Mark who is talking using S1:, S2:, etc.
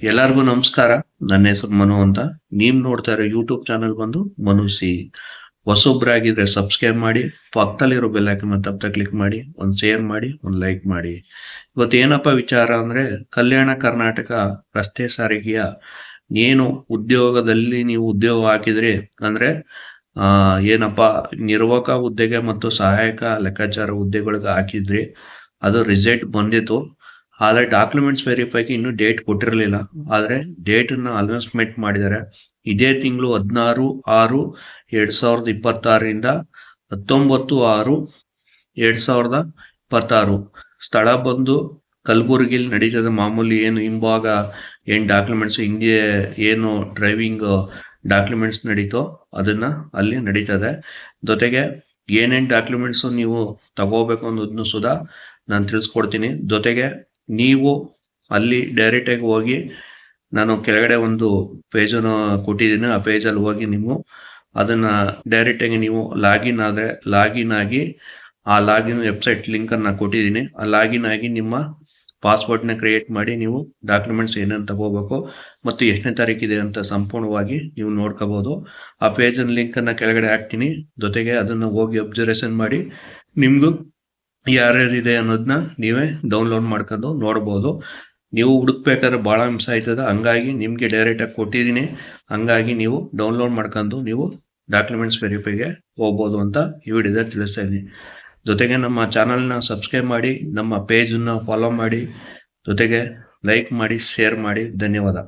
S1: ಎಲ್ಲರಿಗೂ ನಮಸ್ಕಾರ. ನನ್ನ ಹೆಸರು ಮನು ಅಂತ. ನೀವು ನೋಡ್ತಾ ಇರೋ ಯೂಟ್ಯೂಬ್ ಚಾನಲ್ ಬಂದು ಮನು ಸಿ. ಹೊಸೊಬ್ರಾಗಿದ್ರೆ ಸಬ್ಸ್ಕ್ರೈಬ್ ಮಾಡಿ, ಪಕ್ಕದಲ್ಲಿರೋ ಬೆಲ್ ಐಕಾನ್ ಮೇಲೆ ತಪ್ಪದೆ ಕ್ಲಿಕ್ ಮಾಡಿ, ಒಂದು ಶೇರ್ ಮಾಡಿ, ಒಂದು ಲೈಕ್ ಮಾಡಿ. ಇವತ್ತು ಏನಪ್ಪ ವಿಚಾರ ಅಂದ್ರೆ, ಕಲ್ಯಾಣ ಕರ್ನಾಟಕ ರಸ್ತೆ ಸಾರಿಗೆಯ ಏನು ಉದ್ಯೋಗದಲ್ಲಿ ನೀವು ಉದ್ಯೋಗ ಹಾಕಿದ್ರಿ ಅಂದ್ರೆ ಏನಪ್ಪ ನಿರ್ವಾಹಕ ಹುದ್ದೆಗೆ ಮತ್ತು ಸಹಾಯಕ ಲೆಕ್ಕಾಚಾರ ಹುದ್ದೆಗಳಿಗೆ ಹಾಕಿದ್ರಿ, ಅದು ರಿಸಲ್ಟ್ ಬಂದಿತ್ತು. ಆದರೆ ಡಾಕ್ಯುಮೆಂಟ್ಸ್ ವೆರಿಫೈಗೆ ಇನ್ನೂ ಡೇಟ್ ಕೊಟ್ಟಿರಲಿಲ್ಲ. ಆದರೆ ಡೇಟನ್ನು ಅನೌನ್ಸ್ಮೆಂಟ್ ಮಾಡಿದ್ದಾರೆ. ಇದೇ ತಿಂಗಳು 16/6/2026 19/6/2026 ಸ್ಥಳ ಬಂದು ಕಲಬುರಗಿಲಿ ನಡೀತದೆ. ಮಾಮೂಲಿ ಏನು ಹಿಂಭಾಗ ಏನು ಡಾಕ್ಯುಮೆಂಟ್ಸ್ ಹಿಂಗೆ ಏನು ಡ್ರೈವಿಂಗ್ ಡಾಕ್ಯುಮೆಂಟ್ಸ್ ನಡೀತೋ ಅದನ್ನ ಅಲ್ಲಿ ನಡೀತದೆ. ಜೊತೆಗೆ ಏನೇನು ಡಾಕ್ಯುಮೆಂಟ್ಸ್ ನೀವು ತಗೋಬೇಕು ಅನ್ನೋದನ್ನು ಸುಧಾ ನಾನು ತಿಳಿಸ್ಕೊಡ್ತೀನಿ. ಜೊತೆಗೆ ನೀವು ಅಲ್ಲಿ ಡೈರೆಕ್ಟಾಗಿ ಹೋಗಿ, ನಾನು ಕೆಳಗಡೆ ಒಂದು ಪೇಜನ್ನು ಕೊಟ್ಟಿದ್ದೀನಿ, ಆ ಪೇಜಲ್ಲಿ ಹೋಗಿ ನೀವು ಅದನ್ನು ಡೈರೆಕ್ಟಾಗಿ ನೀವು ಲಾಗಿನ್ ಆಗಿ ಆ ಲಾಗಿನ್ ವೆಬ್ಸೈಟ್ ಲಿಂಕನ್ನು ಕೊಟ್ಟಿದ್ದೀನಿ. ಆ ಲಾಗಿನ್ ಆಗಿ ನಿಮ್ಮ ಪಾಸ್ವರ್ಡ್ನ ಕ್ರಿಯೇಟ್ ಮಾಡಿ ನೀವು ಡಾಕ್ಯುಮೆಂಟ್ಸ್ ಏನೇನು ತಗೋಬೇಕು ಮತ್ತು ಎಷ್ಟನೇ ತಾರೀಕಿದೆ ಅಂತ ಸಂಪೂರ್ಣವಾಗಿ ನೀವು ನೋಡ್ಕೋಬೋದು. ಆ ಪೇಜನ್ನು ಲಿಂಕನ್ನು ಕೆಳಗಡೆ ಹಾಕ್ತೀನಿ. ಜೊತೆಗೆ ಅದನ್ನು ಹೋಗಿ ಅಬ್ಸರ್ವೇಷನ್ ಮಾಡಿ ನಿಮಗೂ ಯಾರ್ಯಾರಿದೆ ಅನ್ನೋದನ್ನ ನೀವೇ ಡೌನ್ಲೋಡ್ ಮಾಡ್ಕೊಂಡು ನೋಡ್ಬೋದು. ನೀವು ಹುಡುಕ್ಬೇಕಾದ್ರೆ ಭಾಳ ಅಂಶ ಆಯ್ತದೆ, ಹಂಗಾಗಿ ನಿಮಗೆ ಡೈರೆಕ್ಟಾಗಿ ಕೊಟ್ಟಿದ್ದೀನಿ. ಹಂಗಾಗಿ ನೀವು ಡೌನ್ಲೋಡ್ ಮಾಡ್ಕೊಂಡು ನೀವು ಡಾಕ್ಯುಮೆಂಟ್ಸ್ ವೆರಿಫೈಗೆ ಹೋಗ್ಬೋದು ಅಂತ ಈ ವಿಡಿಯೋದಲ್ಲಿ ತಿಳಿಸ್ತಾ ಇದ್ದೀನಿ. ಜೊತೆಗೆ ನಮ್ಮ ಚಾನಲ್ನ ಸಬ್ಸ್ಕ್ರೈಬ್ ಮಾಡಿ, ನಮ್ಮ ಪೇಜನ್ನು ಫಾಲೋ ಮಾಡಿ, ಜೊತೆಗೆ ಲೈಕ್ ಮಾಡಿ, ಶೇರ್ ಮಾಡಿ. ಧನ್ಯವಾದ.